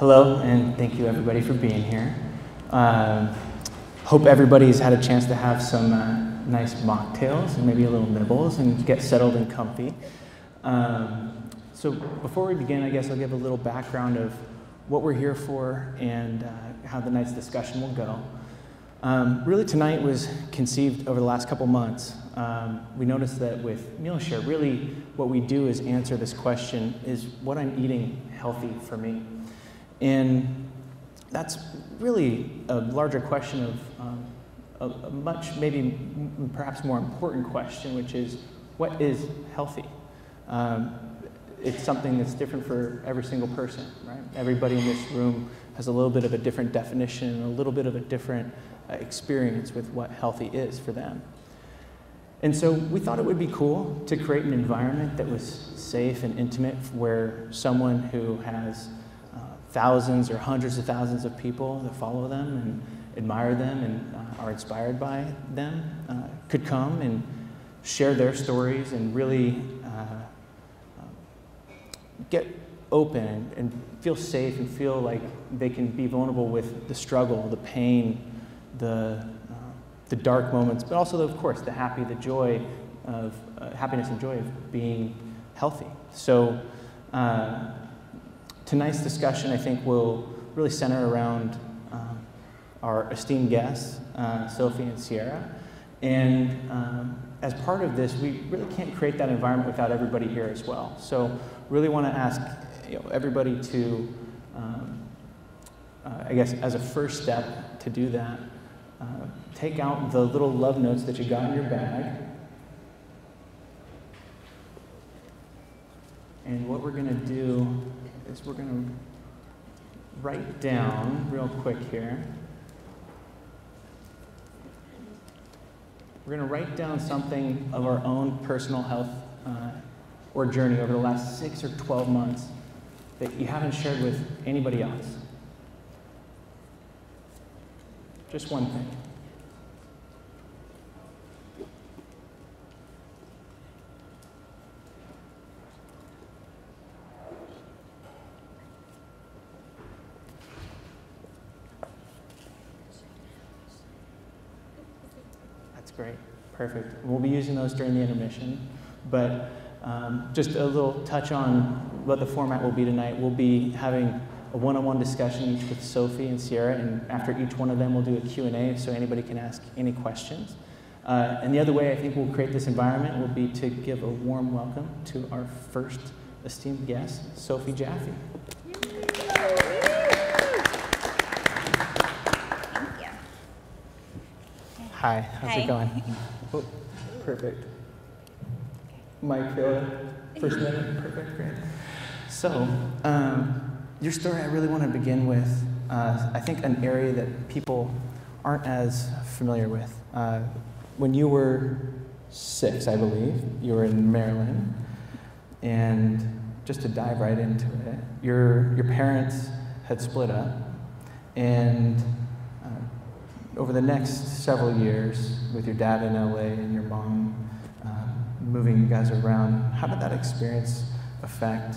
Hello, and thank you everybody for being here. Hope everybody's had a chance to have some nice mocktails and maybe a little nibbles and get settled and comfy. So before we begin, I guess I'll give a little background of what we're here for and how the night's discussion will go. Really tonight was conceived over the last couple months. We noticed that with Meal Share, really what we do is answer this question, is what I'm eating healthy for me? And that's really a larger question of a much, maybe perhaps more important question, which is, what is healthy? It's something that's different for every single person, right? Everybody in this room has a little bit of a different definition, a little bit of a different experience with what healthy is for them. And so we thought it would be cool to create an environment that was safe and intimate, where someone who has thousands or hundreds of thousands of people that follow them and admire them and are inspired by them could come and share their stories and really get open and feel safe and feel like they can be vulnerable with the struggle, the pain, the dark moments, but also, of course, the happy, the joy of happiness and joy of being healthy. So tonight's discussion, I think, will really center around our esteemed guests, Sophie and Sierra. And as part of this, we really can't create that environment without everybody here as well. So really want to ask everybody to, I guess, as a first step to do that, take out the little love notes that you got in your bag. And what we're going to do is we're going to write down real quick here. We're going to write down something of our own personal health or journey over the last 6 or 12 months that you haven't shared with anybody else. Just one thing. That's great. Perfect. We'll be using those during the intermission, but just a little touch on what the format will be tonight. We'll be having a one-on-one discussion each with Sophie and Sierra, and after each one of them we'll do a Q&A so anybody can ask any questions. And the other way I think we'll create this environment will be to give a warm welcome to our first esteemed guest, Sophie Jaffe. Hi, how's it going? Oh, perfect. Mike, first minute, perfect, great. So, your story I really want to begin with, I think an area that people aren't as familiar with. When you were 6, I believe, you were in Maryland, and just to dive right into it, your parents had split up, and over the next several years, with your dad in LA and your mom moving you guys around, how did that experience affect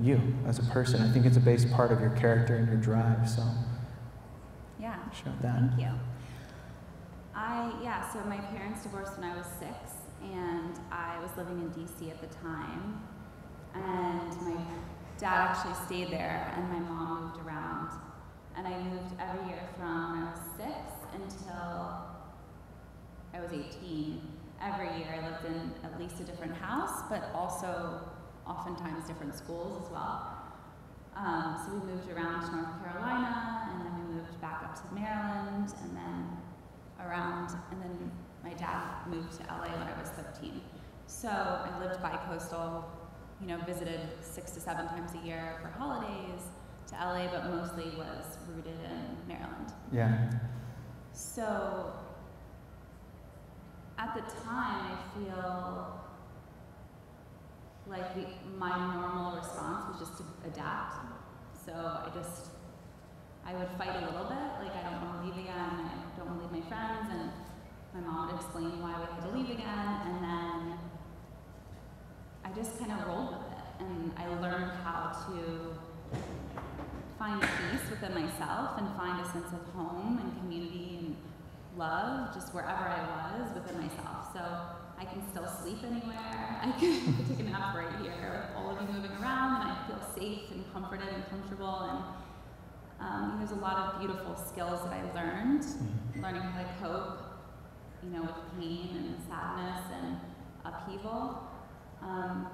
you as a person? I think it's a base part of your character and your drive, so yeah, show that. Thank you. So my parents divorced when I was 6, and I was living in DC at the time, and my dad actually stayed there, and my mom moved around. And I moved every year from when I was 6 until I was 18. Every year I lived in at least a different house, but also oftentimes different schools as well. So we moved around to North Carolina, and then we moved back up to Maryland, and then around, and then my dad moved to LA when I was 13. So I lived bi-coastal, visited 6 to 7 times a year for holidays to LA, but mostly was rooted in Maryland. Yeah. So at the time, I feel like my normal response was just to adapt. So I would fight a little bit, like I don't want to leave again, I don't want to leave my friends, and my mom would explain why we had to leave again, and then I just kind of rolled with it, and I learned how to find peace within myself and find a sense of home and community and love just wherever I was within myself. So I can still sleep anywhere. I can take a nap right here with all of you moving around, and I feel safe and comforted and comfortable. And there's a lot of beautiful skills that I learned, learning how to cope, with pain and sadness and upheaval. And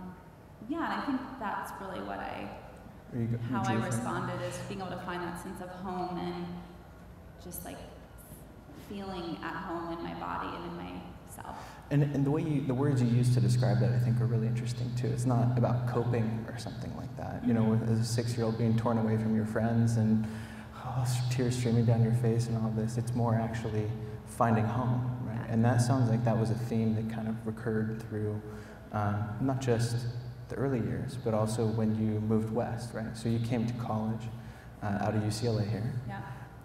I think that's really what how I responded, is being able to find that sense of home and just like feeling at home in my body and in myself. And the words you use to describe that, I think, are really interesting too. It's not about coping or something like that. As a 6-year-old being torn away from your friends and tears streaming down your face and all this. It's more actually finding home, right? And that sounds like that was a theme that kind of recurred through not just the early years, but also when you moved west, right? So you came to college out of UCLA here. Yeah.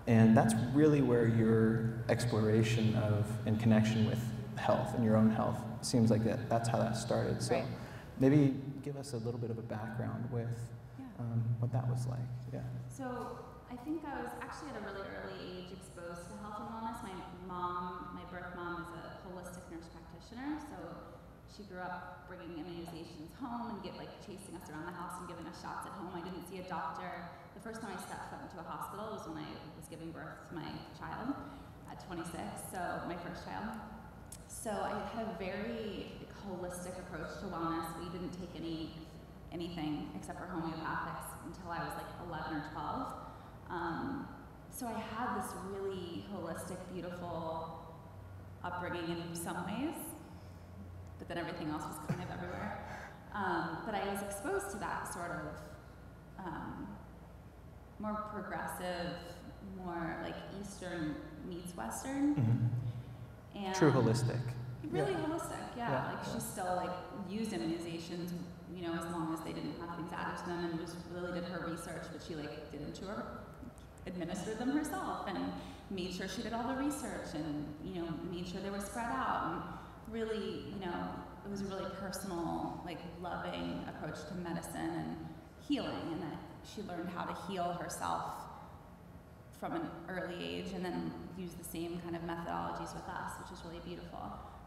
And that's really where your exploration of and connection with health and your own health seems like that's how that started. So maybe give us a little bit of a background with what that was like. Yeah. So I think I was actually at a really early age exposed to health and wellness. My birth mom is a holistic nurse practitioner, so she grew up bringing immunizations home and chasing us around the house and giving us shots at home. I didn't see a doctor. The first time I stepped foot into a hospital was when I was giving birth to my child at 26, so my first child. So I had a very holistic approach to wellness. We didn't take anything except for homeopathics until I was 11 or 12. So I had this really holistic, beautiful upbringing in some ways, but then everything else was kind of everywhere. But I was exposed to that sort of more progressive, more Eastern meets Western. Mm-hmm. And true holistic. Really holistic, yeah. She still used immunizations, as long as they didn't have things added to them, and just really did her research, but she administered them herself and made sure she did all the research and made sure they were spread out, and really it was a really personal, loving approach to medicine and healing, and that she learned how to heal herself from an early age and then use the same kind of methodologies with us, which is really beautiful.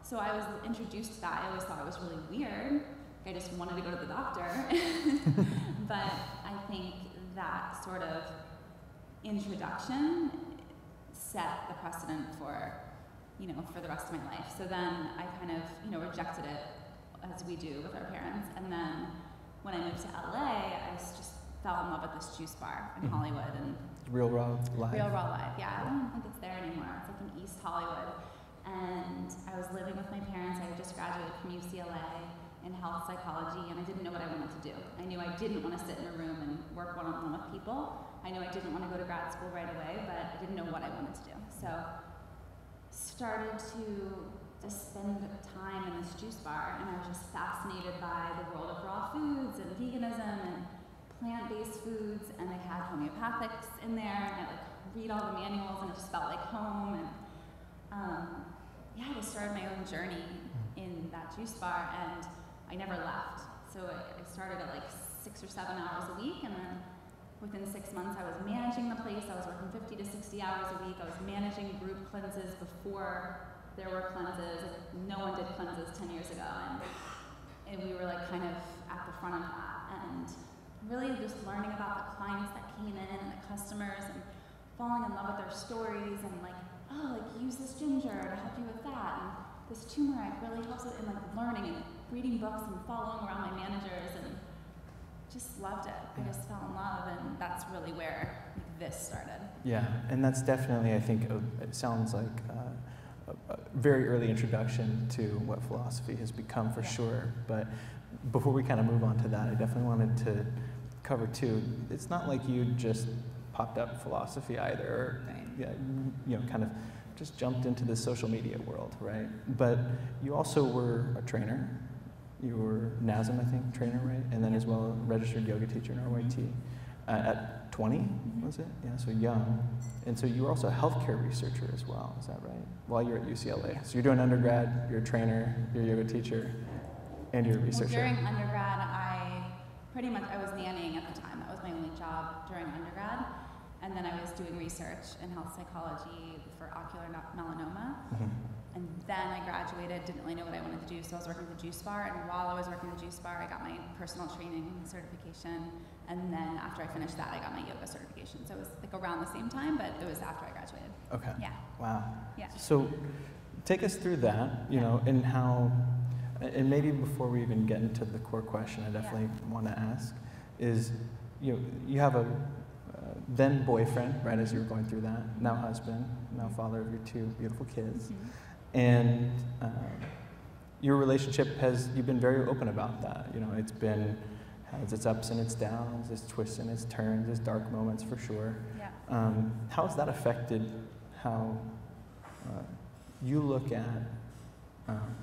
So I was introduced to that. I always thought it was really weird. I just wanted to go to the doctor. But I think that sort of introduction set the precedent for the rest of my life. So then I kind of, rejected it, as we do with our parents. And then when I moved to LA, I just fell in love with this juice bar in Hollywood. And Real Raw Live? Real Raw Live, yeah. I don't think it's there anymore. It's in East Hollywood. And I was living with my parents. I had just graduated from UCLA in health psychology, and I didn't know what I wanted to do. I knew I didn't want to sit in a room and work one-on-one with people. I knew I didn't want to go to grad school right away, but I didn't know what I wanted to do. So started to spend time in this juice bar, and I was just fascinated by the world of raw foods and veganism and plant-based foods, and I had homeopathics in there, and I read all the manuals, and it just felt like home. And I just started my own journey in that juice bar, and I never left. So I started at 6 or 7 hours a week, and then within 6 months I was managing the place. I was working 50 to 60 hours a week. I was managing group cleanses before there were cleanses. No one did cleanses 10 years ago, and we were kind of at the front of that, and really just learning about the clients that came in and the customers, and falling in love with their stories, and use this ginger to help you with that, and this turmeric really helps it, and learning and reading books and following around my managers, and just loved it. I just fell in love, and that's really where this started. Yeah, and that's definitely, I think, it sounds like a very early introduction to what philosophy has become for sure. But before we kind of move on to that, I definitely wanted to cover too, it's not like you just popped up philosophy either, or kind of just jumped into the social media world, right? But you also were a trainer. You were NASM, I think, trainer, right? And then as well, a registered yoga teacher in RYT. At 20, was it? Yeah, so young. And so you were also a healthcare researcher as well, is that right? While you're at UCLA. So you're doing undergrad, you're a trainer, you're a yoga teacher, and you're a researcher. Well, during undergrad, I was nannying at the time. That was my only job during undergrad. And then I was doing research in health psychology for ocular melanoma. And then I graduated, didn't really know what I wanted to do, so I was working at the juice bar, and while I was working at the juice bar, I got my personal training certification, and then after I finished that, I got my yoga certification. So it was like around the same time, but it was after I graduated. Okay. Yeah. Wow. Yeah. So take us through that, you know, and how, and maybe before we even get into the core question, I definitely want to ask, is, you know, you have a then boyfriend, right, as you were going through that, now husband, now father of your 2 beautiful kids. And your relationship you've been very open about that. You know, has its ups and its downs, its twists and its turns, its dark moments for sure. Yeah. How has that affected how you look at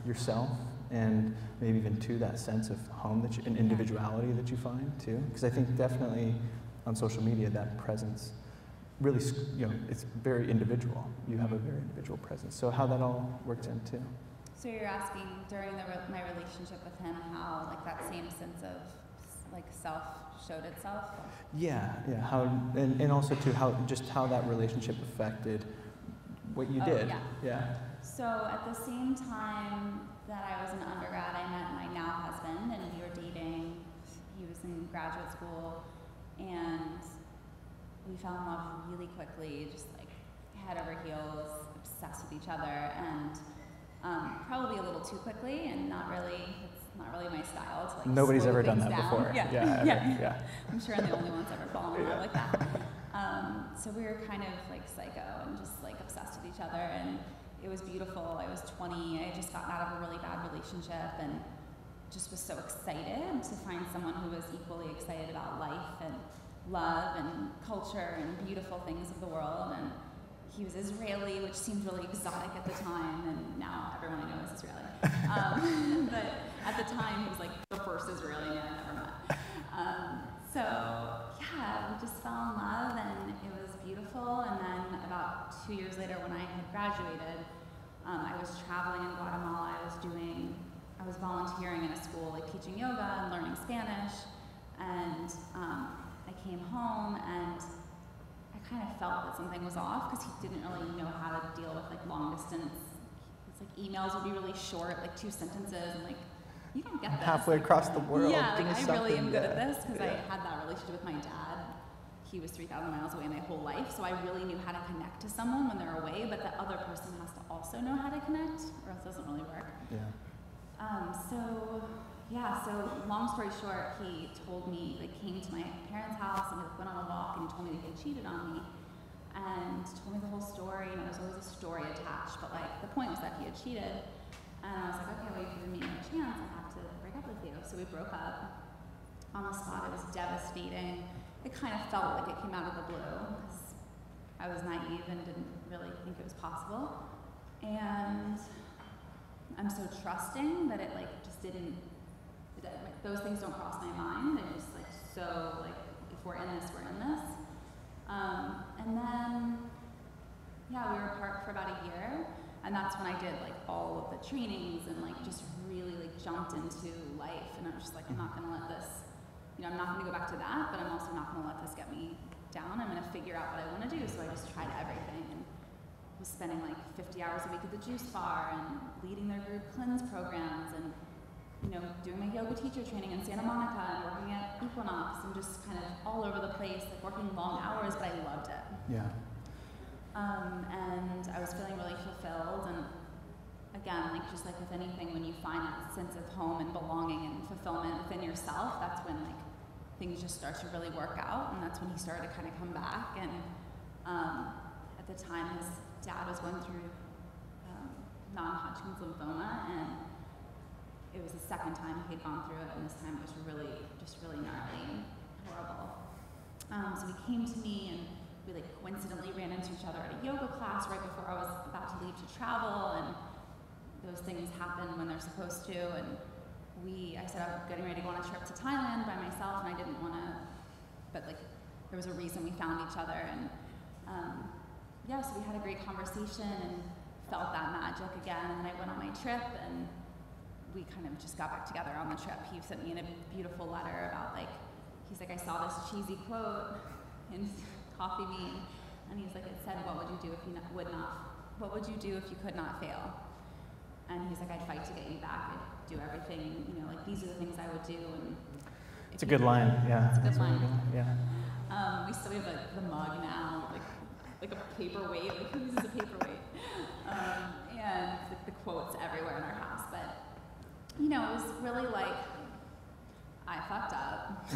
yourself, and maybe even to that sense of home and individuality that you find too? Because I think definitely on social media that presence really, you know, it's very individual. You have a very individual presence. So how that all works in too. So you're asking during my relationship with him how like that same sense of like self showed itself? Yeah. How and also too how that relationship affected what you did. Yeah. So at the same time that I was an undergrad, I met my now husband, and we were dating. He was in graduate school, and we fell in love really quickly, just like head over heels, obsessed with each other, and probably a little too quickly, and it's not really my style to like Nobody's ever done that down. before. Yeah. I'm sure I'm the only one's ever fallen in love like that. So we were kind of like psycho and just like obsessed with each other, and it was beautiful. I was 20, I had just gotten out of a really bad relationship, and just was so excited to find someone who was equally excited about life and love and culture and beautiful things of the world. And he was Israeli, which seemed really exotic at the time, and now everyone I know is Israeli. But at the time, he was like the first Israeli man I ever met. So yeah, we just fell in love, and it was beautiful. And then about 2 years later, when I had graduated, I was traveling in Guatemala. I was volunteering in a school, like teaching yoga and learning Spanish. And I came home, and I kind of felt that something was off, because he didn't really know how to deal with like long distance. It's like emails would be really short, like 2 sentences, and like, you don't get this. Halfway across the world. Yeah, like I really am good at this, because I had that relationship with my dad. He was 3,000 miles away my whole life, so I really knew how to connect to someone when they're away, but the other person has to also know how to connect, or else it doesn't really work. Yeah. So long story short, he told me, like, came to my parents' house and went on a walk, and he told me that he cheated on me, and told me the whole story. And there's always a story attached, but like the point was that he had cheated. And I was like, okay, well, you've given me a chance, I have to break up with you. So we broke up on the spot. It was devastating. It kind of felt like it came out of the blue, because I was naive and didn't really think it was possible. And I'm so trusting that it like just didn't, those things don't cross my mind. They're just like, so like, if we're in this, we're in this. And then, yeah, we were apart for about a year, and that's when I did like all of the trainings and like just really like jumped into life. And I'm just like, I'm not gonna let this, I'm not gonna go back to that, but I'm also not gonna let this get me down. I'm gonna figure out what I wanna do. So I just tried everything, and was spending like 50 hours a week at the juice bar and leading their group cleanse programs, and doing my yoga teacher training in Santa Monica and working at Equinox, and just kind of all over the place, like working long hours, but I loved it. Yeah. And I was feeling really fulfilled, and again, like just like with anything, when you find that sense of home and belonging and fulfillment within yourself, that's when like things just start to really work out, and that's when he started to kind of come back. And at the time, his dad was going through non-Hodgkin's lymphoma, and it was the second time he had gone through it, and this time it was really gnarly and horrible. So he came to me, and we like coincidentally ran into each other at a yoga class right before I was about to leave to travel, and those things happen when they're supposed to. And I said I was getting ready to go on a trip to Thailand by myself, and I didn't want to, but like there was a reason we found each other, and so we had a great conversation and felt that magic again. And then I went on my trip, and we kind of just got back together on the trip. He sent me in a beautiful letter about like, he's like, I saw this cheesy quote in Coffee Bean, and he's like, it said, what would you do if you what would you do if you could not fail? And he's like, I'd fight to get you back. I'd do everything, you know, like these are the things I would do. And it's a good line, yeah. It's a good line. Yeah. We still have like the mug now, like a paperweight, like who uses a paperweight? And like the quotes everywhere in our house. But, you know, it was really like, I fucked up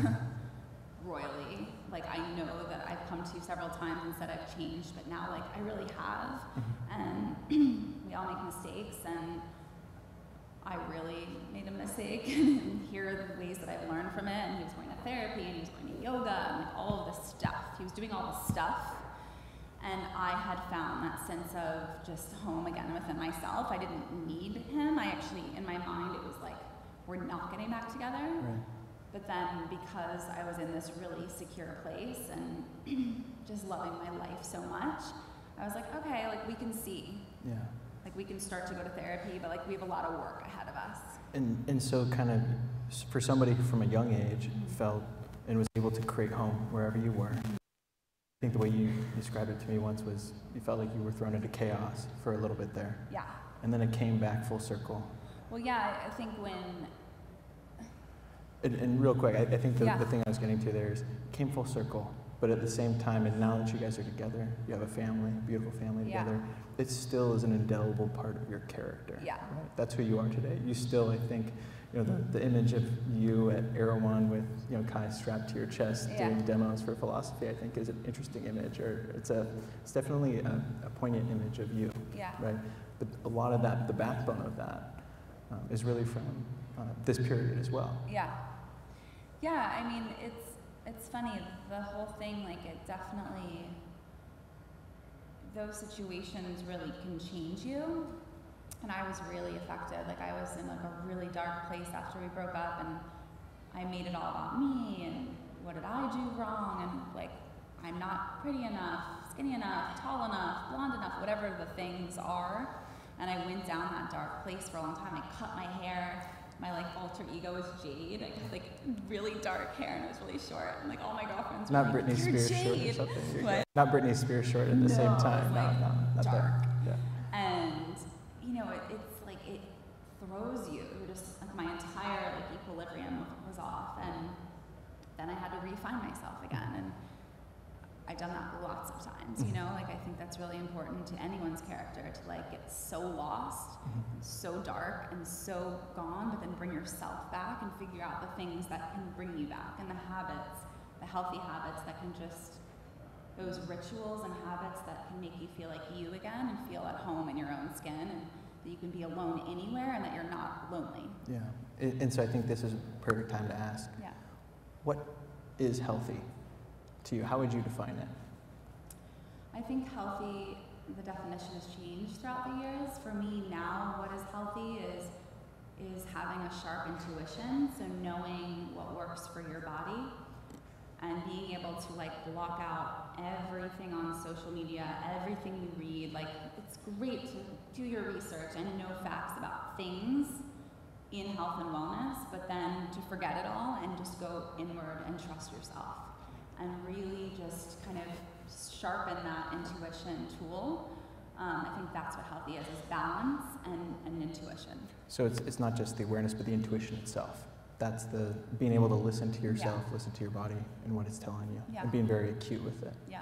royally. Like, I know that I've come to you several times and said I've changed, but now, like, I really have. And we all make mistakes, and I really made a mistake. And here are the ways that I've learned from it. And he was going to therapy, and he was going to yoga, and like all of this stuff. He was doing all this stuff. And I had found that sense of just home again within myself. I didn't need him. I actually, in my mind, it was like, we're not getting back together. Right. But then because I was in this really secure place and just loving my life so much, I was like, okay, like we can see. Yeah. Like we can start to go to therapy, but like we have a lot of work ahead of us. And so kind of for somebody who from a young age felt and was able to create home wherever you were, I think the way you described it to me once was you felt like you were thrown into chaos for a little bit there. Yeah. And then it came back full circle. Well, yeah, I think when... And real quick, I think the thing I was getting to there is it came full circle, but at the same time, and now that you guys are together, you have a family, beautiful family together, it still is an indelible part of your character. Yeah. Right? That's who you are today. You still, I think, you know, the image of you at Erewhon with, you know, Kai strapped to your chest doing demos for philosophy, I think is an interesting image, or it's definitely a poignant image of you. Yeah. Right? But a lot of that, the backbone of that, is really from this period as well. Yeah. Yeah, I mean, it's funny, the whole thing, like it definitely, those situations really can change you. And I was really affected. Like I was in like a really dark place after we broke up, and I made it all about me and what did I do wrong, and like I'm not pretty enough, skinny enough, tall enough, blonde enough, whatever the things are. And I went down that dark place for a long time. I cut my hair. My like alter ego was Jade. I got like really dark hair and it was really short. And like all my girlfriends were not like, Britney you're Spears Jade. short or something. What? Not Britney Spears short at the same time. Like No, not dark. that. Yeah. And you know, it's like it throws you. You're just like my entire like equilibrium was off, and then I had to refine myself again. And I've done that lots of times, you know, like I think that's really important to anyone's character to like get so lost, so dark and so gone, but then bring yourself back and figure out the things that can bring you back, and the habits, the healthy habits that can just, those rituals and habits that can make you feel like you again and feel at home in your own skin, and that you can be alone anywhere and that you're not lonely. Yeah. And so I think this is a perfect time to ask, what is healthy to you? How would you define it? I think healthy, the definition has changed throughout the years. For me now, what is healthy is having a sharp intuition, so knowing what works for your body and being able to like block out everything on social media, everything you read. Like it's great to do your research and know facts about things in health and wellness, but then to forget it all and just go inward and trust yourself. And really just kind of sharpen that intuition tool. I think that's what healthy is balance and intuition. So it's not just the awareness, but the intuition itself. That's the being able to listen to yourself, listen to your body and what it's telling you, and being very acute with it. Yeah.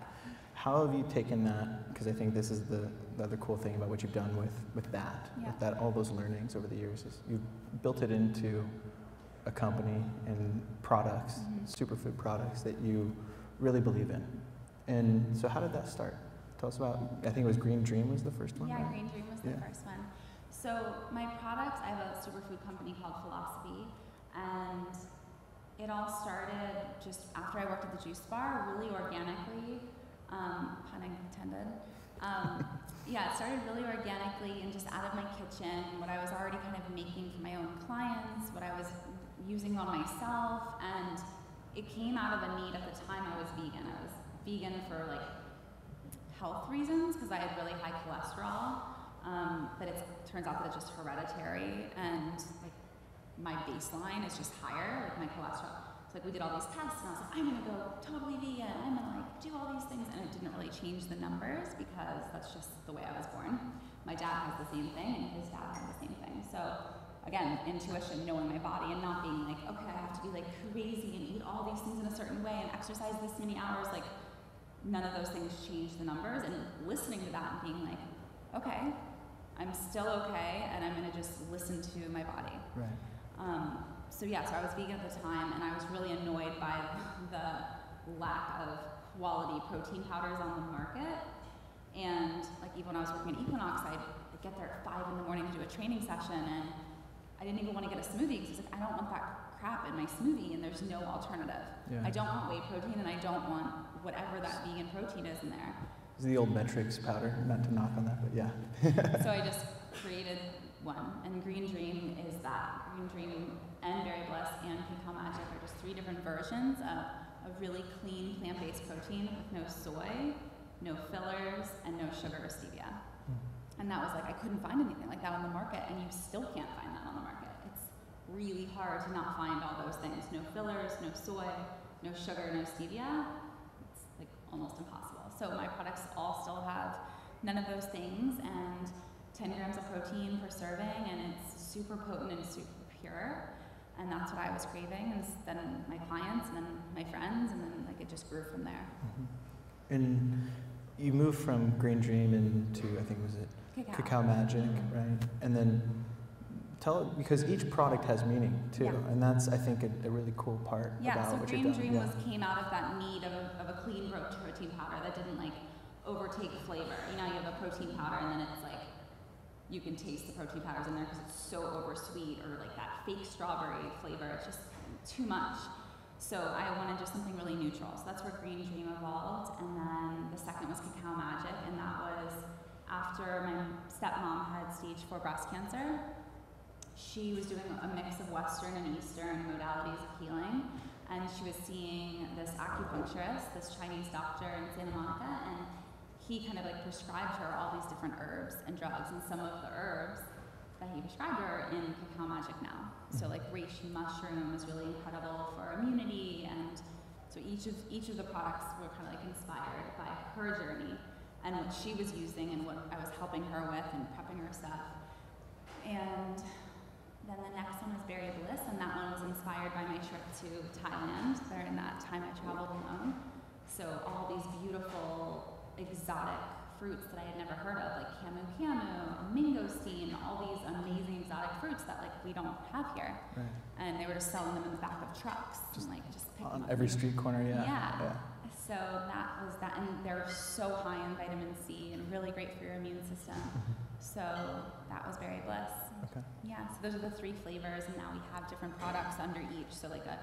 How have you taken that, because I think this is the other cool thing about what you've done with that, all those learnings over the years, is you've built it into a company and products, superfood products that you really believe in. And so how did that start? Tell us about, I think it was Green Dream was the first one. Yeah, right? Green Dream was the first one. So my products, I have a superfood company called Philosophy, and it all started just after I worked at the juice bar, really organically, pun intended. It started really organically and just out of my kitchen, what I was already kind of making for my own clients, what I was using on myself, and it came out of a need. At the time I was vegan. I was vegan for like health reasons because I had really high cholesterol, but it turns out that it's just hereditary, and like my baseline is just higher, like my cholesterol. So like we did all these tests, and I was like, I'm gonna go totally vegan. I'm gonna like do all these things, and it didn't really change the numbers because that's just the way I was born. My dad has the same thing, and his dad had the same thing. So again, intuition, knowing my body, and not being like, okay, I have to be like crazy and eat all these things in a certain way and exercise this many hours. Like none of those things changed the numbers. And listening to that and being like, okay, I'm still okay, and I'm gonna just listen to my body. Right. So yeah, so I was vegan at the time, and I was really annoyed by the lack of quality protein powders on the market. And like even when I was working at Equinox, I'd get there at 5 in the morning to do a training session, and I didn't even want to get a smoothie because like, I don't want that crap in my smoothie, and there's no alternative. Yeah. I don't want whey protein, and I don't want whatever that vegan protein is in there. It's the old Metrix powder, not to knock on that, but yeah. So I just created one, and Green Dream is that. Green Dream and Berry Bliss and Cacao Magic are just 3 different versions of a really clean plant-based protein with no soy, no fillers, and no sugar or stevia. And that was like, I couldn't find anything like that on the market, and you still can't find that on the market. It's really hard to not find all those things. No fillers, no soy, no sugar, no stevia. It's like almost impossible. So my products all still have none of those things, and 10 grams of protein per serving, and it's super potent and super pure. And that's what I was craving, and then my clients, and then my friends, and then like it just grew from there. And you moved from Green Dream into, I think, was it Cacao Magic, right? And then because each product has meaning too, and that's, I think, a really cool part about so what Green you're doing. Dream came out of that need of a clean protein powder that didn't like overtake flavor. You know, you have a protein powder, and then it's like, you can taste the protein powders in there because it's so oversweet, or like that fake strawberry flavor. It's just too much. So I wanted just something really neutral. So that's where Green Dream evolved. And then the second was Cacao Magic, and that was after my stepmom had stage 4 breast cancer. She was doing a mix of Western and Eastern modalities of healing, and she was seeing this acupuncturist, this Chinese doctor in Santa Monica, and he kind of like prescribed her all these different herbs and drugs, and some of the herbs that he prescribed her are in Cacao Magic now. So like reishi mushroom is really incredible for immunity, and so each of the products were kind of like inspired by her journey and what she was using and what I was helping her with and prepping her stuff. And then the next one was Berry Bliss, and that one was inspired by my trip to Thailand. During that time I traveled alone. So all these beautiful exotic fruits that I had never heard of, like camu and mangosteen, all these amazing exotic fruits that like we don't have here. Right. And they were just selling them in the back of trucks, just pick on them up. Every street corner, yeah. So that was that, and they're so high in vitamin C and really great for your immune system. So that was Berry Bliss. Okay. Yeah, so those are the 3 flavors, and now we have different products under each. So like a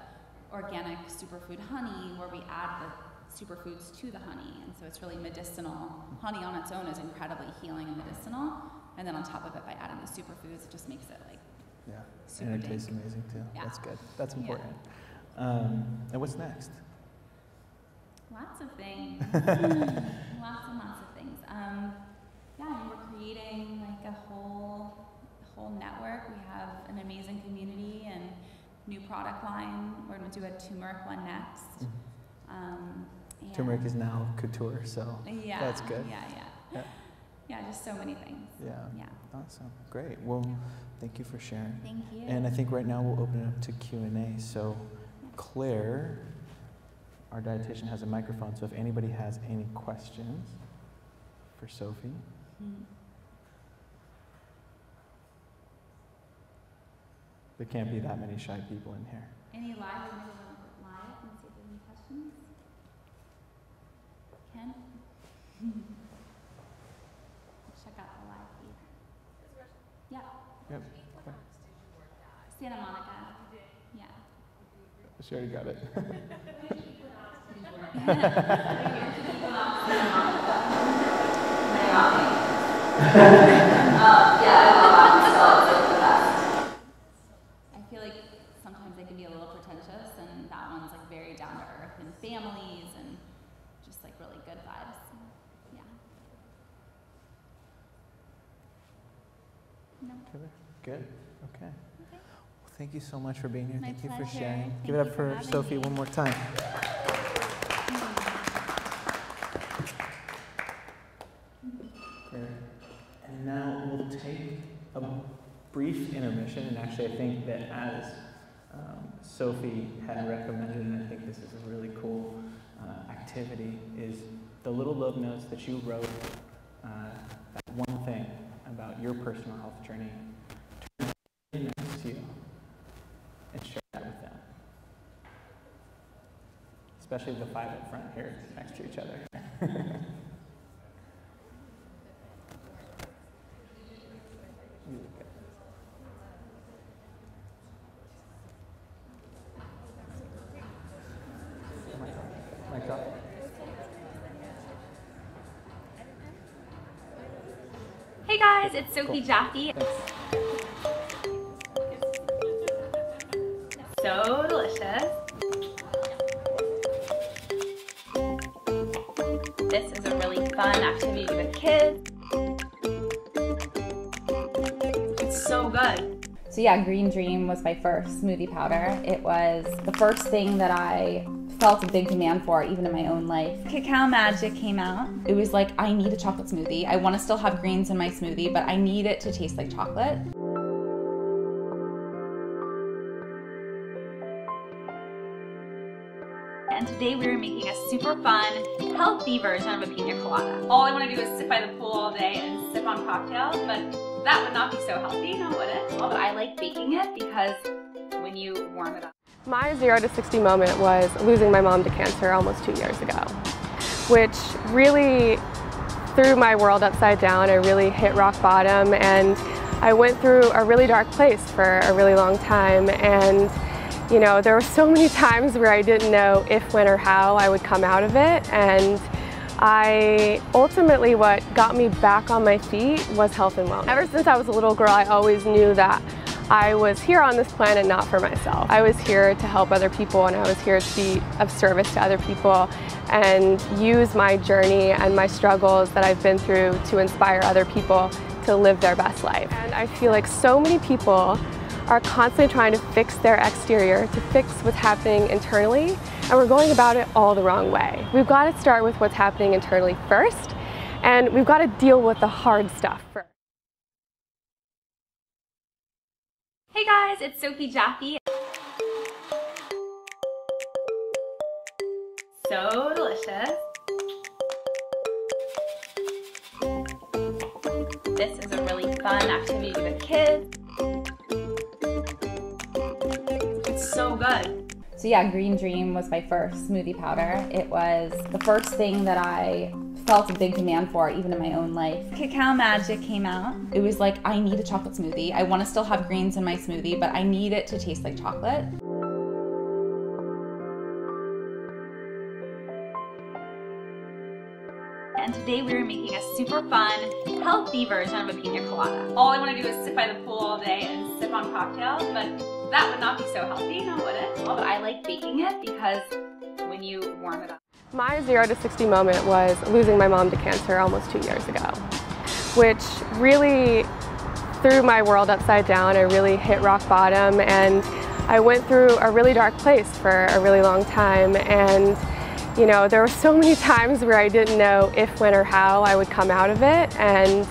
organic superfood honey, where we add the superfoods to the honey, and so it's really medicinal. Honey on its own is incredibly healing and medicinal, and then on top of it, by adding the superfoods, it just makes it like super and it tastes amazing too. Yeah. That's good. That's important. And what's next? Lots of things. Lots and lots of things. We're creating like a whole network. We have an amazing community and new product line. We're going to do a turmeric one next. Turmeric is now couture, so that's good. Yeah, just so many things. Yeah. Awesome. Great. Well, thank you for sharing. Thank you. And I think right now we'll open it up to Q&A. So Claire, our dietitian, has a microphone, so if anybody has any questions for Sophie. There can't be that many shy people in here. Any live? Live and see if there's any questions. Ken? Check out the live feed. Yeah. Yep. Santa Monica. Yeah. She already got it. I feel like sometimes they can be a little pretentious, and that one's like very down to earth and families and just like really good vibes. Yeah. No. Good. Okay. Well, Thank you so much for being here. My Thank you pleasure. for sharing. Thank Give it you up for for having Sophie me. one more time. Great. And now we'll take a brief intermission, and actually I think that as Sophie had recommended, and I think this is a really cool activity, is the little love notes that you wrote, that one thing about your personal health journey, turn it next to you and share that with them. Especially the 5 up front here next to each other. Hey guys, it's Sophie Jaffe. So delicious. This is a really fun activity with kids. It's so good. So yeah, Green Dream was my first smoothie powder. It was the first thing that I felt a big demand for, even in my own life. Cacao Magic came out. It was like, I need a chocolate smoothie. I want to still have greens in my smoothie, but I need it to taste like chocolate. And today we are making a super fun, healthy version of a pina colada. All I want to do is sit by the pool all day and sip on cocktails, but that would not be so healthy, now would it? But I like baking it because when you warm it up. My 0 to 60 moment was losing my mom to cancer almost 2 years ago, which really threw my world upside down. I really hit rock bottom, and I went through a really dark place for a really long time. And you know, there were so many times where I didn't know if, when, or how I would come out of it. And ultimately what got me back on my feet was health and wellness. Ever since I was a little girl, I always knew that I was here on this planet not for myself. I was here to help other people, and I was here to be of service to other people and use my journey and my struggles that I've been through to inspire other people to live their best life. And I feel like so many people are constantly trying to fix their exterior, to fix what's happening internally, and we're going about it all the wrong way. We've got to start with what's happening internally first, and we've got to deal with the hard stuff first. Hey guys, it's Sophie Jaffe. So delicious. This is a really fun activity with kids. It's so good. So yeah, Green Dream was my first smoothie powder. It was the first thing that I felt a big demand for, even in my own life. Cacao Magic came out. It was like, I need a chocolate smoothie. I want to still have greens in my smoothie, but I need it to taste like chocolate. And today we are making a super fun, healthy version of a pina colada. All I want to do is sit by the pool all day and sip on cocktails, but that would not be so healthy, now would it? But I like baking it because when you warm it up. My 0 to 60 moment was losing my mom to cancer almost 2 years ago, which really threw my world upside down. I really hit rock bottom, and I went through a really dark place for a really long time. And you know, there were so many times where I didn't know if, when, or how I would come out of it. And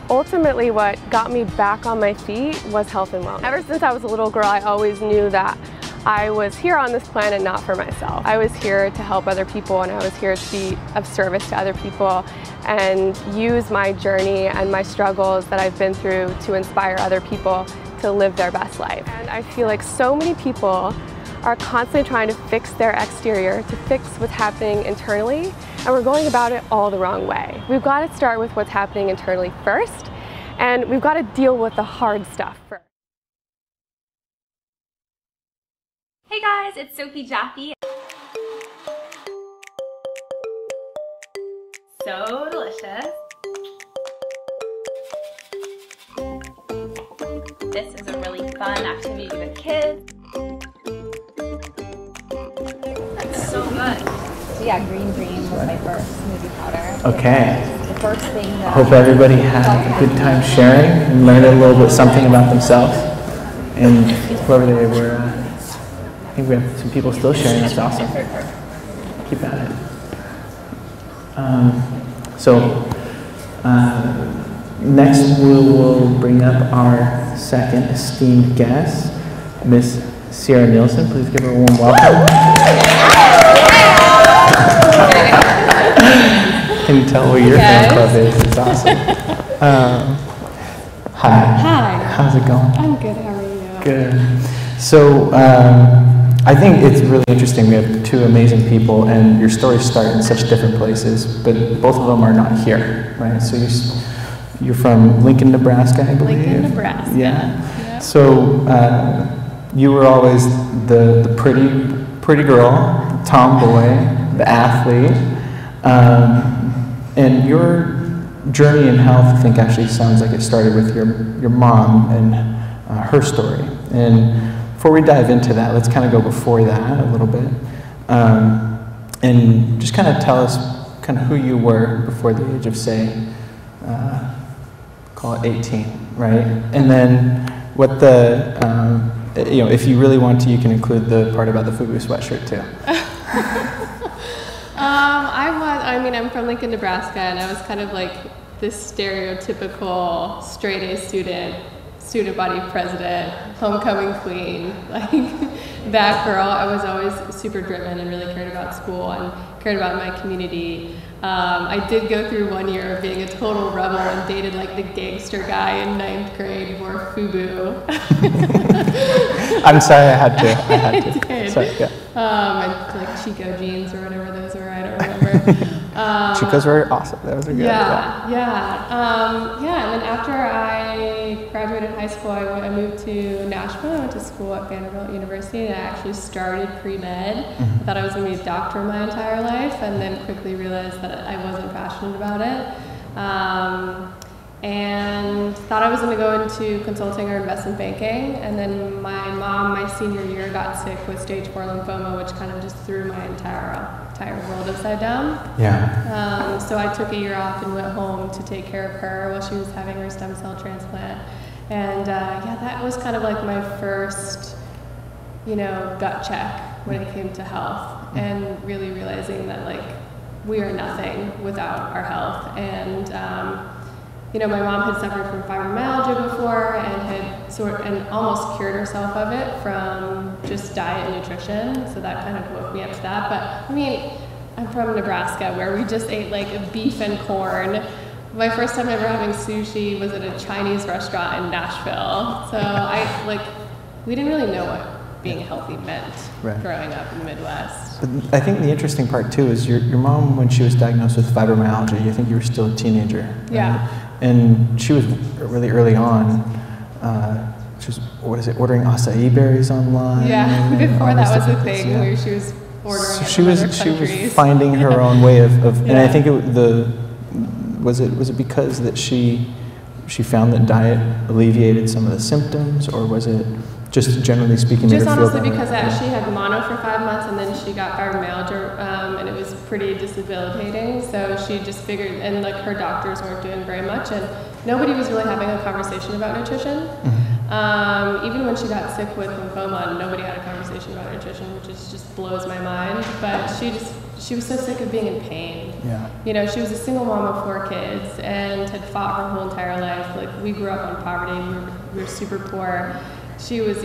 ultimately what got me back on my feet was health and wellness. Ever since I was a little girl, I always knew that I was here on this planet not for myself. I was here to help other people, and I was here to be of service to other people and use my journey and my struggles that I've been through to inspire other people to live their best life. And I feel like so many people are constantly trying to fix their exterior, to fix what's happening internally, and we're going about it all the wrong way. We've got to start with what's happening internally first, and we've got to deal with the hard stuff first. Hey guys, it's Sophie Jaffe. So delicious. This is a really fun activity with kids. It's so good. So yeah, Green Dream was my first smoothie powder. Okay. It was the first thing that I hope everybody had a good time sharing and learned a little bit something about themselves. and whoever they were, I think we have some people still sharing. That's awesome. Keep at it. Next we'll bring up our second esteemed guest, Miss Sierra Nielsen. Please give her a warm welcome. Can you tell where your fan club is? It's awesome. Hi. Hi. How's it going? I'm good. How are you? Good. So I think it's really interesting. We have two amazing people, and your stories start in such different places, but both of them are not here, right? So you're from Lincoln, Nebraska, I believe. Lincoln, Nebraska. Yeah. Yep. So you were always the pretty girl, tomboy, the athlete, and your journey in health, I think, actually sounds like it started with your mom and her story. And before we dive into that, let's kind of go before that a little bit, and just kind of tell us kind of who you were before the age of, say, call it 18, right? And then what if you really want to, you can include the part about the FUBU sweatshirt too. I'm from Lincoln, Nebraska, and I was kind of like this stereotypical straight A student body president, homecoming queen, like that girl. I was always super driven and really cared about school and cared about my community. I did go through 1 year of being a total rebel and dated like the gangster guy in 9th grade, wore FUBU. I'm sorry, I had to. I did. Sorry, yeah. And like Chico jeans or whatever those were, I don't remember. Chicos were awesome. That was a good. Yeah. And then after I graduated high school, I moved to Nashville. I went to school at Vanderbilt University, and I actually started pre-med. I thought I was going to be a doctor my entire life, and then quickly realized that I wasn't passionate about it. And thought I was going to go into consulting or investment banking. And then my mom, my senior year, got sick with stage 4 lymphoma, which kind of just threw my entire world upside down. Yeah. So I took a year off and went home to take care of her while she was having her stem cell transplant. And that was kind of like my first, gut check when it came to health, and really realizing that like we are nothing without our health. And my mom had suffered from fibromyalgia before and had almost cured herself of it from just diet and nutrition. So that kind of woke me up to that. But I'm from Nebraska, where we just ate like beef and corn. My first time ever having sushi was at a Chinese restaurant in Nashville. So we didn't really know what being healthy meant growing up in the Midwest. But I think the interesting part too is your mom, when she was diagnosed with fibromyalgia, you think you were still a teenager. Right? Yeah. And she was really early on. She was ordering acai berries online. Yeah, before that was a thing, yeah. where she was ordering. So she was finding her own way of and I think was it because that she found that diet alleviated some of the symptoms, or was it just generally speaking? Just honestly because she had mono for 5 months, and then she got fibromyalgia, and it was pretty debilitating. So she just figured, and like her doctors weren't doing very much, and nobody was really having a conversation about nutrition. Even when she got sick with lymphoma, nobody had a conversation about nutrition, which just blows my mind. But she was so sick of being in pain. Yeah. She was a single mom of 4 kids and had fought her whole entire life. Like, we grew up on poverty. We were super poor. She was,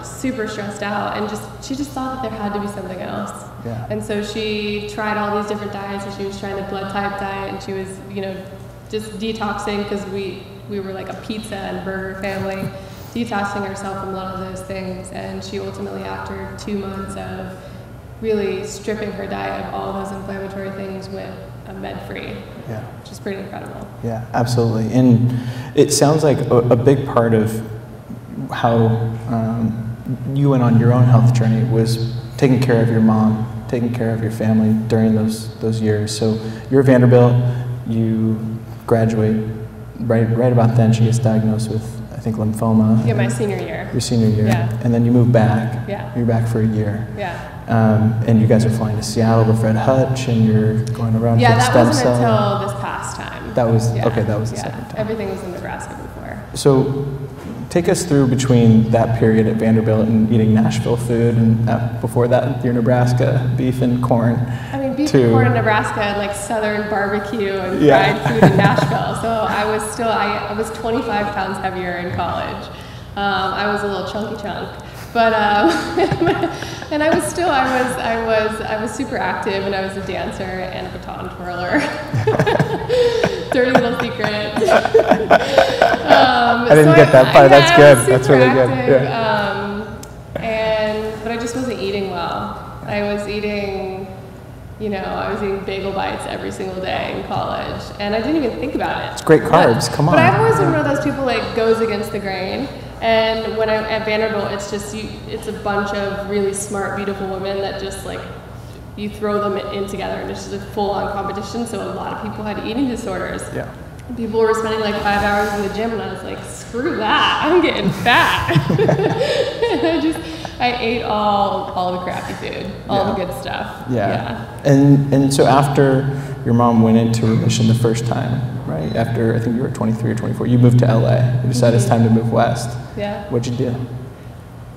super stressed out, and she just thought that there had to be something else. Yeah. And so she tried all these different diets, and she was trying the blood type diet, and she was, just detoxing, because we were like a pizza and burger family, detoxing herself from a lot of those things. And she ultimately, after 2 months of really stripping her diet of all those inflammatory things, went med-free. Yeah. Which is pretty incredible. Yeah, absolutely. And it sounds like a big part of how you went on your own health journey was taking care of your mom, taking care of your family during those years. So you're at Vanderbilt, you graduate, right about then she gets diagnosed with, I think, lymphoma. Yeah, my senior year. Your senior year. Yeah. And then you move back. Yeah. You're back for a year. Yeah. And you guys are flying to Seattle with Fred Hutch, and you're going around for the that stem wasn't cell. until this past time. That was, Yeah. okay, that was the Yeah. second time. Everything was in Nebraska before. So take us through between that period at Vanderbilt and eating Nashville food, and before that, your Nebraska beef and corn. I mean, beef and corn in Nebraska and like Southern barbecue and fried food in Nashville. So I was 25 pounds heavier in college. I was a little chunky chunk, but and I was super active, and I was a dancer and a baton twirler. Dirty little secret. I didn't get that part. That's good. That's really good. But I just wasn't eating well. I was eating bagel bites every single day in college, and I didn't even think about it. It's great carbs. Come on. But I've always been one of those people like goes against the grain. And when I'm at Vanderbilt, it's a bunch of really smart, beautiful women that just like you throw them in together, and it's just a full-on competition. So a lot of people had eating disorders. Yeah. People were spending like 5 hours in the gym, and I was like, screw that, I'm getting fat. And I ate all the crappy food, all the good stuff. Yeah. And so after your mom went into remission the first time, right? After I think you were 23 or 24, you moved to LA. You decided it's time to move west. Yeah. What'd you do?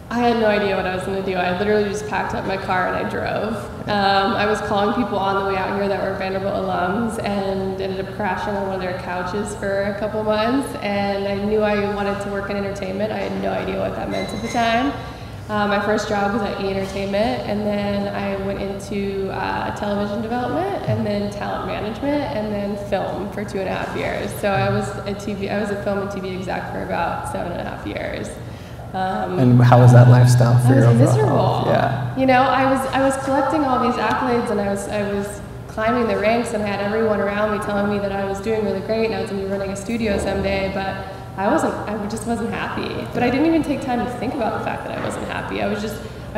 I had no idea what I was going to do. I literally just packed up my car and I drove. I was calling people on the way out here that were Vanderbilt alums, and ended up crashing on one of their couches for a couple months. And I knew I wanted to work in entertainment. I had no idea what that meant at the time. My first job was at E! Entertainment, and then I went into television development, and then talent management, and then film for 2.5 years. So I was a film and TV exec for about 7.5 years. And how was that lifestyle for your overall miserable. health? Yeah. You know, I was collecting all these accolades, and I was climbing the ranks, and I had everyone around me telling me that I was doing really great, and I was going to be running a studio someday, but I just wasn't happy. But I didn't even take time to think about the fact that I wasn't happy. I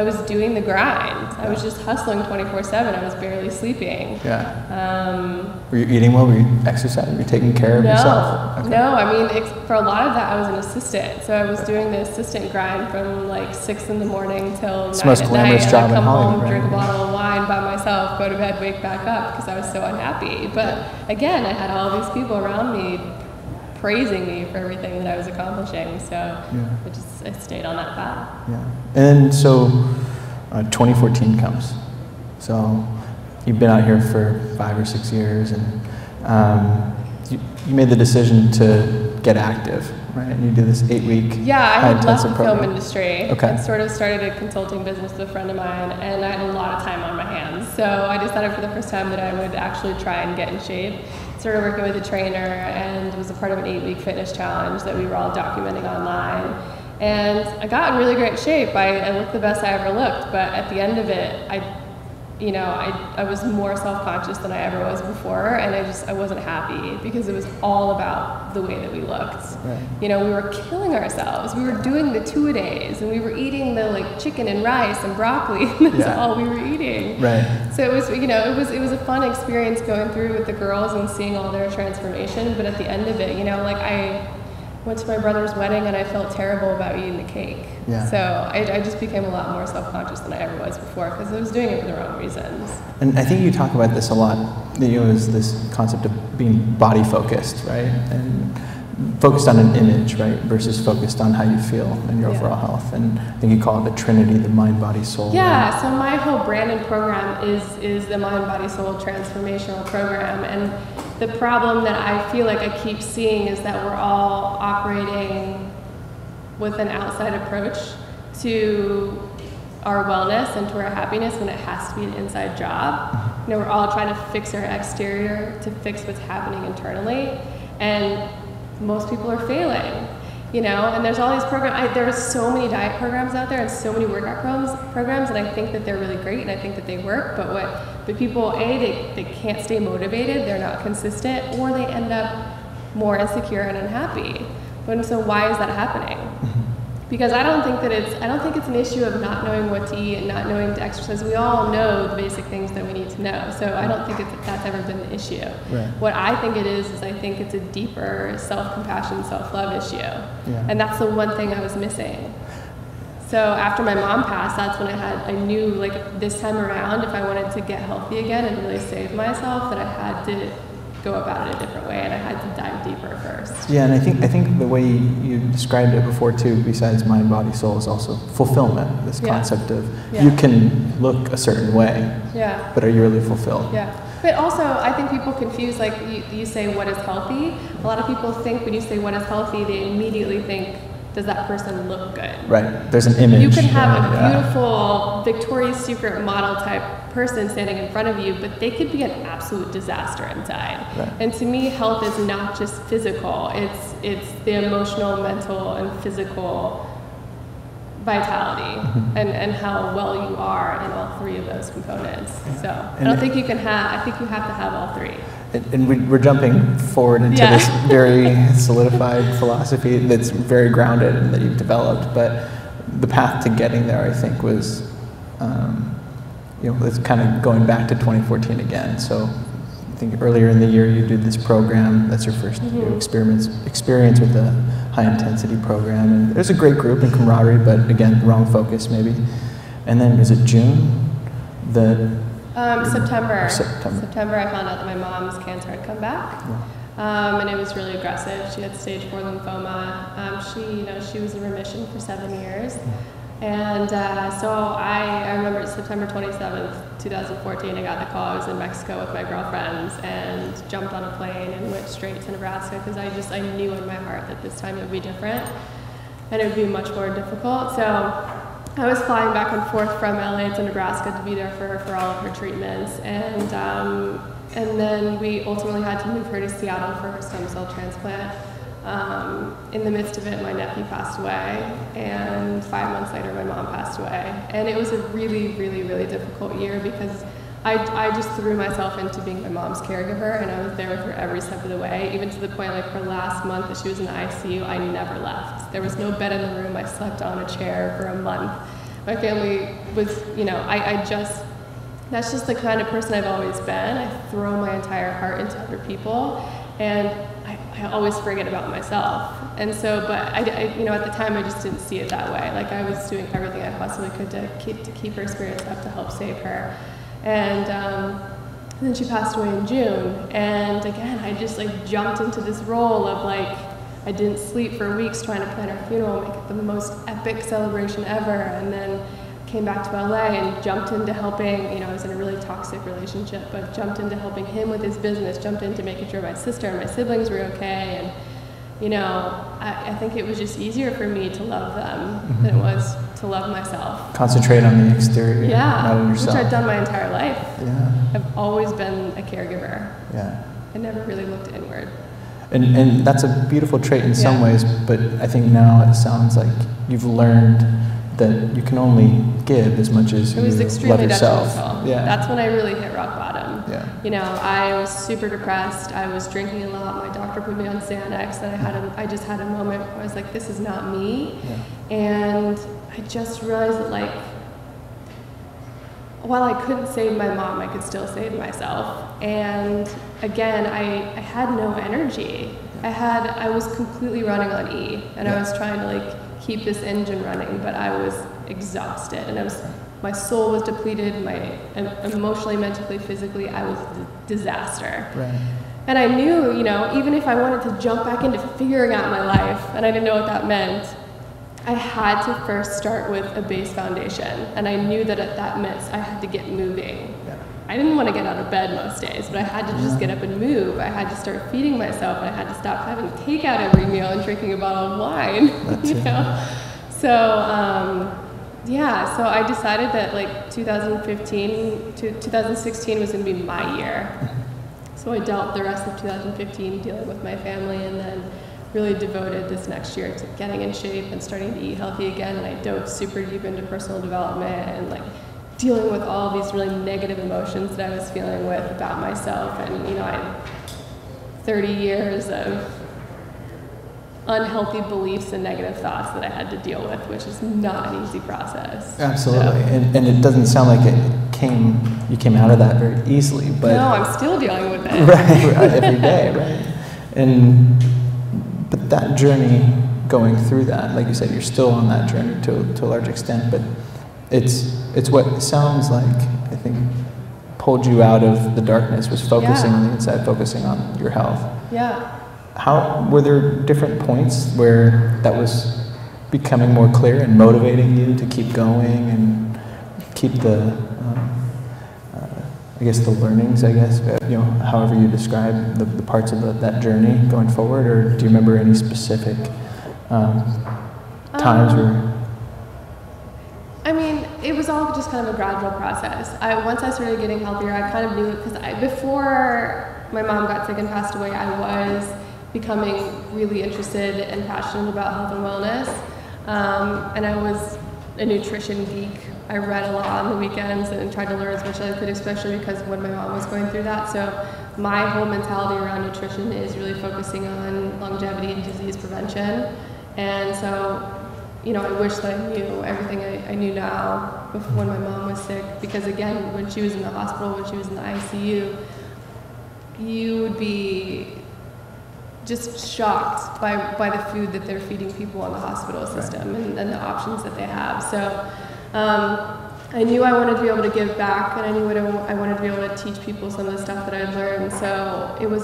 was doing the grind. I was just hustling 24/7. I was barely sleeping. Yeah. Were you eating well? Were you exercising? Were you taking care of yourself? Okay. No. I mean, for a lot of that, I was an assistant. So I was doing the assistant grind from like 6 in the morning till 9 most at glamorous night. job I'd come in Hollywood, home, right? drink a bottle of wine by myself, go to bed, wake back up because I was so unhappy. But again, I had all these people around me praising me for everything that I was accomplishing. So I stayed on that path. Yeah. And so 2014 comes. So you've been out here for 5 or 6 years, and you made the decision to get active, right? And you do this 8-week I had left the program. film industry. Okay. And sort of started a consulting business with a friend of mine, and I had a lot of time on my hands. So I decided for the first time that I would actually try and get in shape. Started working with a trainer, and was a part of an 8-week fitness challenge that we were all documenting online. And I got in really great shape. I looked the best I ever looked, but at the end of it, I was more self-conscious than I ever was before, and I wasn't happy because it was all about the way that we looked. Right. You know, we were killing ourselves. We were doing the 2-a-days, and we were eating the like chicken and rice and broccoli, and that's all we were eating. Right. So it was, it was a fun experience going through with the girls and seeing all their transformation. But at the end of it, like I went to my brother's wedding and I felt terrible about eating the cake. Yeah. So I just became a lot more self-conscious than I ever was before because I was doing it for the wrong reasons. And I think you talk about this a lot, is this concept of being body focused, right? And focused on an image, right? Versus focused on how you feel and your overall health. And I think you call it the Trinity, the mind, body, soul. Yeah, right? so my whole brand and program is the mind, body, soul transformational program. And the problem that I feel like I keep seeing is that we're all operating with an outside approach to our wellness and to our happiness when it has to be an inside job. We're all trying to fix our exterior to fix what's happening internally, and most people are failing. And there's all these programs. There are so many diet programs out there and so many workout programs, and I think that they're really great and I think that they work. But the people, they can't stay motivated, they're not consistent, or they end up more insecure and unhappy. And so why is that happening? Because I don't think it's an issue of not knowing what to eat and not knowing to exercise. We all know the basic things that we need to know. So I don't think that's ever been the issue. Right. What I think it is I think it's a deeper self-compassion, self-love issue. Yeah. And that's the one thing I was missing. So after my mom passed, that's when I knew like this time around, if I wanted to get healthy again and really save myself, that I had to go about it a different way, and I had to dive deeper first. Yeah, and I think the way you described it before too, besides mind, body, soul, is also fulfillment. This concept of you can look a certain way, but are you really fulfilled? Yeah. But also, I think people confuse, like you say, what is healthy? A lot of people think when you say what is healthy, they immediately think, does that person look good? Right. There's an image. You can have a beautiful Victoria's Secret model type person standing in front of you, but they could be an absolute disaster inside. Right. And to me, health is not just physical. It's the emotional, mental, and physical vitality and how well you are in all three of those components. So I think you have to have all three. And we're jumping forward into this very solidified philosophy that's very grounded and that you've developed, but the path to getting there, I think, was, it's kind of going back to 2014 again. So I think earlier in the year you did this program. That's your first experience with the high-intensity program. And there's a great group and camaraderie, but again, wrong focus maybe. And then, is it June? September. September, I found out that my mom's cancer had come back, and it was really aggressive. She had stage 4 lymphoma. She was in remission for 7 years, and so I remember September 27th, 2014. I got the call. I was in Mexico with my girlfriends and jumped on a plane and went straight to Nebraska because I knew in my heart that this time it would be different, and it would be much more difficult. So I was flying back and forth from LA to Nebraska to be there for all of her treatments, and then we ultimately had to move her to Seattle for her stem cell transplant. In the midst of it, my nephew passed away, and 5 months later, my mom passed away. And it was a really, really, really difficult year because I just threw myself into being my mom's caregiver, and I was there with her every step of the way, even to the point, like, her last month that she was in the ICU, I never left. There was no bed in the room. I slept on a chair for a month. My family was, that's just the kind of person I've always been. I throw my entire heart into other people, and I always forget about myself. And so, but at the time, I just didn't see it that way. Like, I was doing everything I possibly could to keep her spirits up, to help save her. And then she passed away in June, and again, I just jumped into this role of I didn't sleep for weeks trying to plan her funeral, make it the most epic celebration ever, and then came back to LA and jumped into helping, I was in a really toxic relationship, but jumped into helping him with his business, jumped into making sure my sister and my siblings were okay, and I think it was just easier for me to love them than it was to love myself. Concentrate on the exterior, not on yourself. Which I've done my entire life. Yeah. I've always been a caregiver. Yeah. I never really looked inward. And that's a beautiful trait in some ways, but I think now it sounds like you've learned that you can only give as much as you love yourself. Yeah. That's when I really hit rock bottom. Yeah. I was super depressed. I was drinking a lot. My doctor put me on Xanax, and I just had a moment where I was like, this is not me. Yeah. And I just realized that, while I couldn't save my mom, I could still save myself. And again, I had no energy. I was completely running on E, and I was trying to keep this engine running, but I was exhausted, and my soul was depleted, emotionally, mentally, physically, I was a disaster. Right. And I knew, even if I wanted to jump back into figuring out my life, and I didn't know what that meant, I had to first start with a base foundation, and I knew that that meant I had to get moving. Yeah. I didn't want to get out of bed most days, but I had to just get up and move. I had to start feeding myself, and I had to stop having takeout every meal and drinking a bottle of wine. So so I decided that 2015 to 2016 was going to be my year. So I dealt the rest of 2015 dealing with my family, and then really devoted this next year to getting in shape and starting to eat healthy again. And I dove super deep into personal development and dealing with all these really negative emotions that I was feeling with about myself. And I had 30 years of unhealthy beliefs and negative thoughts that I had to deal with, which is not an easy process. Absolutely. And it doesn't sound like you came out of that very easily, but no, I'm still dealing with it. right, every day, right? But that journey, going through that, like you said, you're still on that journey to a large extent, but it's what sounds like, I think, pulled you out of the darkness was focusing on the inside, focusing on your health. Yeah. How were there different points where that was becoming more clear and motivating you to keep going and keep the, I guess the learnings, however you describe the parts of that journey going forward, or do you remember any specific times where? I mean, it was all just kind of a gradual process. Once I started getting healthier, I kind of knew it, because before my mom got sick and passed away, I was becoming really interested and passionate about health and wellness. And I was a nutrition geek. I read a lot on the weekends and tried to learn as much as I could, especially because when my mom was going through that. So my whole mentality around nutrition is really focusing on longevity and disease prevention. And so, I wish that I knew everything I knew now before when my mom was sick, because again, when she was in the hospital, when she was in the ICU, you would be just shocked by the food that they're feeding people in the hospital system and the options that they have. So I knew I wanted to be able to give back, and I knew I wanted to be able to teach people some of the stuff that I'd learned. So it was,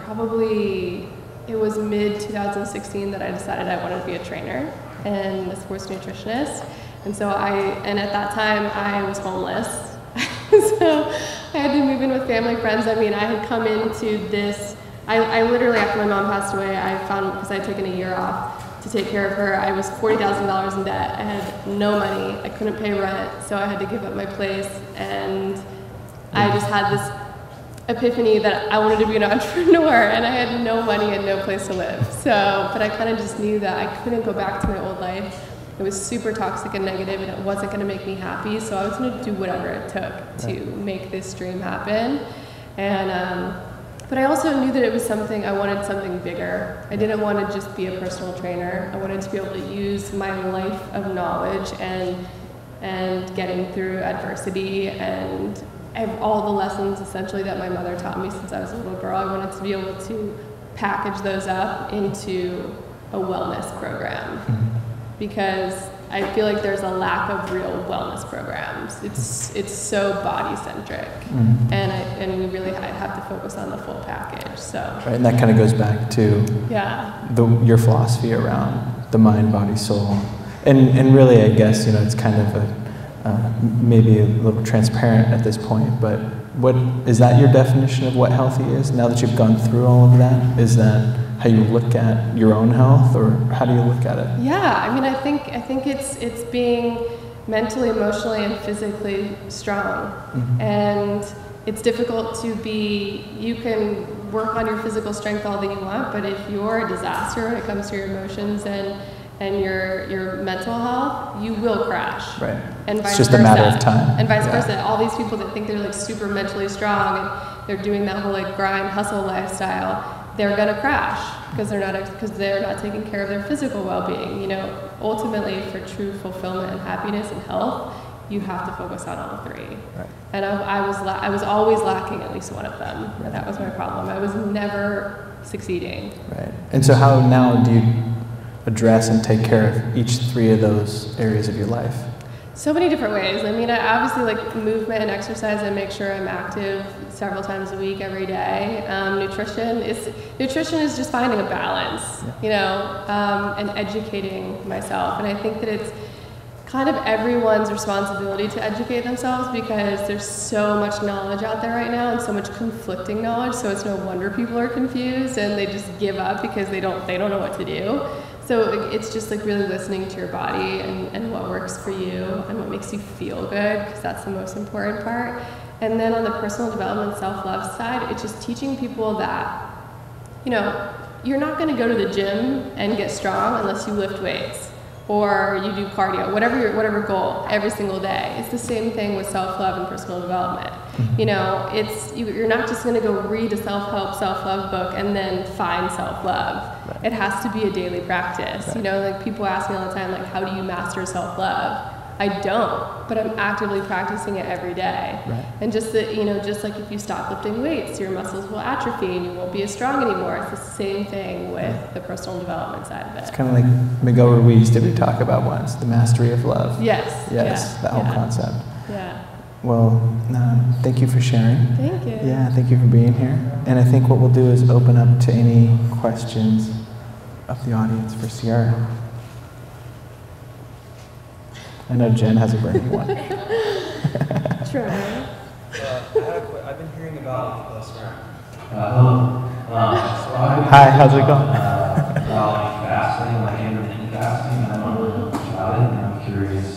probably it was mid-2016 that I decided I wanted to be a trainer and a sports nutritionist. And so at that time I was homeless. So I had to move in with family friends. I mean, I had come into this, I literally, after my mom passed away, I found, because I had taken a year off to take care of her, I was $40,000 in debt. I had no money. I couldn't pay rent, so I had to give up my place. And I just had this epiphany that I wanted to be an entrepreneur, and I had no money and no place to live. So, but I kind of just knew that I couldn't go back to my old life. It was super toxic and negative, and it wasn't going to make me happy. So I was going to do whatever it took to make this dream happen. And but I also knew that it was something, I wanted something bigger. I didn't want to just be a personal trainer. I wanted to be able to use my life of knowledge and getting through adversity and all the lessons essentially that my mother taught me since I was a little girl. I wanted to be able to package those up into a wellness program, because I feel like there's a lack of real wellness programs. It's so body centric, and we really have to focus on the full package. So right, and that kind of goes back to your philosophy around the mind, body, soul, and really, I guess it's kind of maybe a little transparent at this point, but what is that your definition of what healthy is? Now that you've gone through all of that, is that how you look at your own health, or how do you look at it? Yeah, I mean, I think it's being mentally, emotionally, and physically strong. And it's difficult to be, you can work on your physical strength all that you want, but if you're a disaster when it comes to your emotions and your mental health, you will crash. Right. And vice it's just versa. a matter of time. And vice versa. All these people that think they're like super mentally strong and they're doing that whole like grind hustle lifestyle, they're gonna crash because they're not taking care of their physical well-being. Ultimately, for true fulfillment and happiness and health, you have to focus on all three. Right. And I was always lacking at least one of them. And that was my problem. I was never succeeding. Right. And so how now do you address and take care of each three of those areas of your life? So many different ways. I mean, I obviously like movement and exercise. I make sure I'm active several times a week, every day. Nutrition is just finding a balance, and educating myself. And I think that it's kind of everyone's responsibility to educate themselves, because there's so much knowledge out there right now and so much conflicting knowledge. So it's no wonder people are confused and they just give up because they don't know what to do. So it's just like really listening to your body and what works for you and what makes you feel good, because that's the most important part. And then on the personal development, self-love side, it's just teaching people that, you're not going to go to the gym and get strong unless you lift weights or you do cardio, whatever goal, every single day. It's the same thing with self-love and personal development. You're not just going to go read a self-help, self-love book and then find self-love. Right. It has to be a daily practice. Right. Like people ask me all the time, like, how do you master self-love? I don't, but I'm actively practicing it every day. Right. And just that, just like if you stop lifting weights, your muscles will atrophy and you won't be as strong anymore. It's the same thing with the personal development side of it. It's kind of like Miguel Ruiz did we talk about once, the mastery of love. Yes. Yes, that whole concept. Yeah. Well, thank you for sharing. Thank you. Yeah, thank you for being here. And I think what we'll do is open up to any questions of the audience for Sierra. I know Jen has a burning one. Sure. I've been hearing about hello. Hi, how's it going? About fasting, like intermittent fasting. I don't know much about it, and I'm curious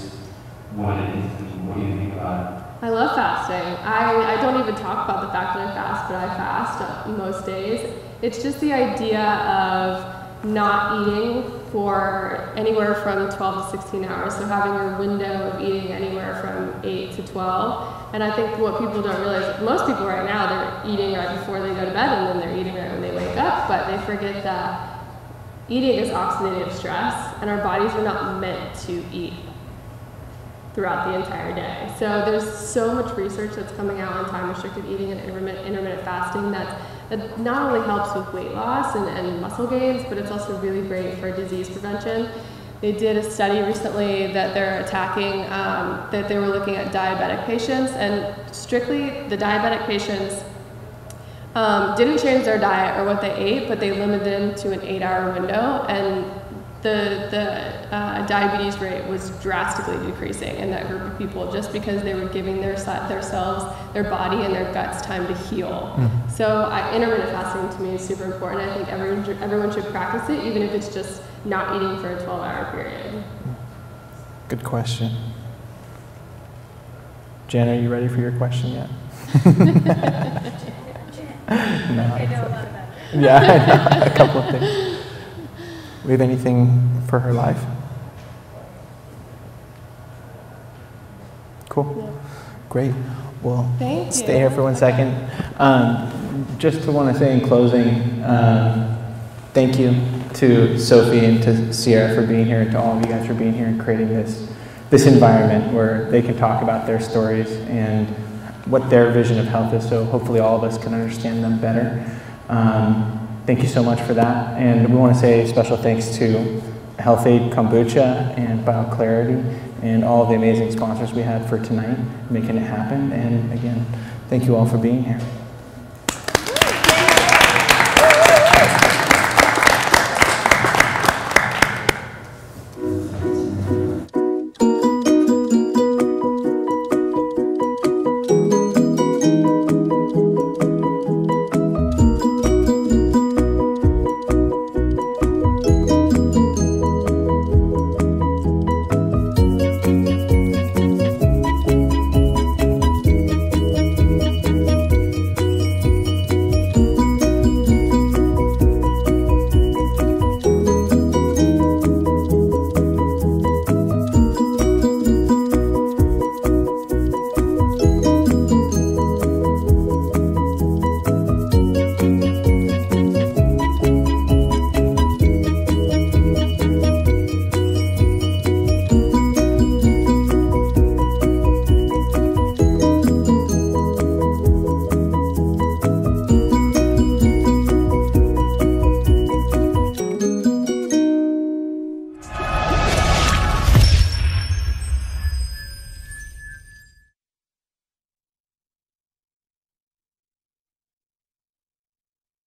what it is and what you think about it. I love fasting. I don't even talk about the fact that I fast, but I fast most days. It's just the idea of not eating for anywhere from 12 to 16 hours. So having your window of eating anywhere from 8 to 12. And I think what people don't realize, most people right now, they're eating right before they go to bed and then they're eating right when they wake up, but they forget that eating is oxidative stress and our bodies are not meant to eat throughout the entire day. So there's so much research that's coming out on time-restricted eating and intermittent fasting that not only helps with weight loss and muscle gains, but it's also really great for disease prevention. They did a study recently that they're attacking, that they were looking at diabetic patients, and strictly the diabetic patients didn't change their diet or what they ate, but they limited them to an 8-hour window, and the diabetes rate was drastically decreasing in that group of people just because they were giving themselves, their body and their guts time to heal. Mm-hmm. So intermittent fasting to me is super important. I think everyone should practice it, even if it's just not eating for a 12-hour period. Good question. Jen, are you ready for your question yet? No, I know a lot about it. Yeah, I know a couple of things. We have anything for her life? Cool. Yeah. Great. Well, stay here for 1 second. Just to want to say in closing, thank you to Sophie and to Sierra for being here, and to all of you guys for being here and creating this environment where they can talk about their stories and what their vision of health is, so hopefully all of us can understand them better. Thank you so much for that. And we want to say special thanks to Health Aid Kombucha and BioClarity and all of the amazing sponsors we had for tonight, making it happen. And again, thank you all for being here.